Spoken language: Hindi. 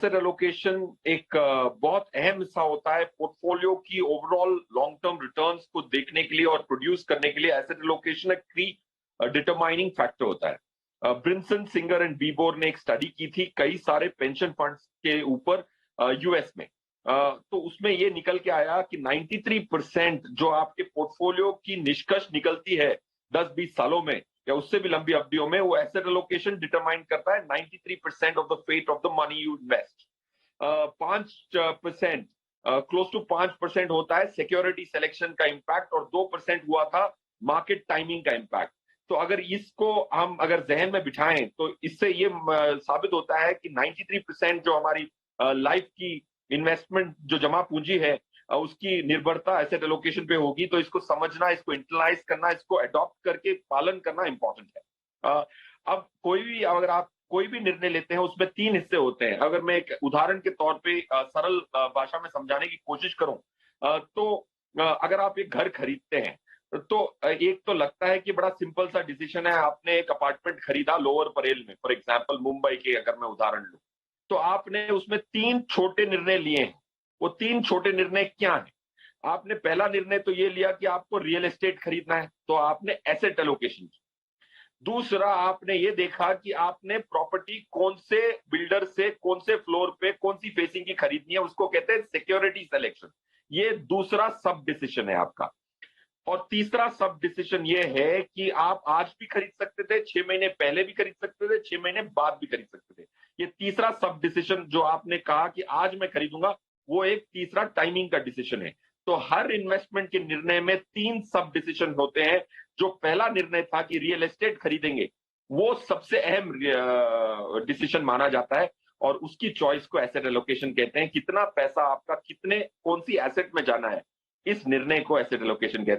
एसेट एलोकेशन एक बहुत अहम हिस्सा होता है पोर्टफोलियो की ओवरऑल लॉन्ग टर्म रिटर्न्स को देखने के लिए और प्रोड्यूस करने के लिए। एसेट एलोकेशन एक की डिटरमाइनिंग फैक्टर होता है। ब्रिंसन, सिंगर एंड बीबोर ने एक स्टडी की थी कई सारे पेंशन फंड्स के ऊपर यूएस में। तो उसमें ये निकल के आया कि 93% जो आपके पोर्टफोलियो की निष्कर्ष निकलती है 10-20 सालों में या उससे भी लंबी अवधियों में, वो एसेट एलोकेशन डिटरमाइन करता है 93% of the fate of the money you invest. 5% close to 5% होता है सिक्योरिटी सिलेक्शन का इम्पैक्ट और 2% हुआ था मार्केट टाइमिंग का इम्पैक्ट। तो अगर इसको हम अगर जहन में बिठाएं तो इससे ये साबित होता है कि 93% जो हमारी लाइफ की इन्वेस्टमेंट जो जमा पूंजी है उसकी निर्भरता एसेट एलोकेशन पे होगी। तो इसको समझना, इसको इंटरलाइज करना, इसको अडॉप्ट करके पालन करना इंपॉर्टेंट है। अब अगर आप कोई भी निर्णय लेते हैं उसमें 3 हिस्से होते हैं। अगर मैं एक उदाहरण के तौर पे सरल भाषा में समझाने की कोशिश करूं तो अगर आप एक घर खरीदते हैं तो एक तो लगता है कि बड़ा सिंपल सा डिसीजन है, आपने एक अपार्टमेंट खरीदा लोअर परेल में, फॉर एग्जांपल मुंबई के अगर मैं उदाहरण लूं, तो आपने उसमें 3 छोटे निर्णय लिए हैं। वो 3 छोटे निर्णय क्या हैं? आपने पहला निर्णय तो ये लिया कि आपको रियल एस्टेट खरीदना है, तो आपने एसेट एलोकेशन की। दूसरा, आपने ये देखा कि आपने प्रॉपर्टी कौन से बिल्डर से कौन से फ्लोर पे कौन सी फेसिंग की खरीदनी है, उसको कहते हैं सिक्योरिटी सिलेक्शन। ये दूसरा सब डिसीजन है आपका। और तीसरा सब डिसीजन ये है कि आप आज भी खरीद सकते थे, 6 महीने पहले भी खरीद सकते थे, 6 महीने बाद भी खरीद सकते थे। ये तीसरा सब डिसीजन जो आपने कहा कि आज मैं खरीदूंगा, वो एक तीसरा टाइमिंग का डिसीजन है। तो हर इन्वेस्टमेंट के निर्णय में 3 सब डिसीजन होते हैं। जो पहला निर्णय था कि रियल एस्टेट खरीदेंगे, वो सबसे अहम डिसीजन माना जाता है और उसकी चॉइस को एसेट एलोकेशन कहते हैं। कितना पैसा आपका कौन सी एसेट में जाना है, इस निर्णय को एसेट एलोकेशन कहते हैं।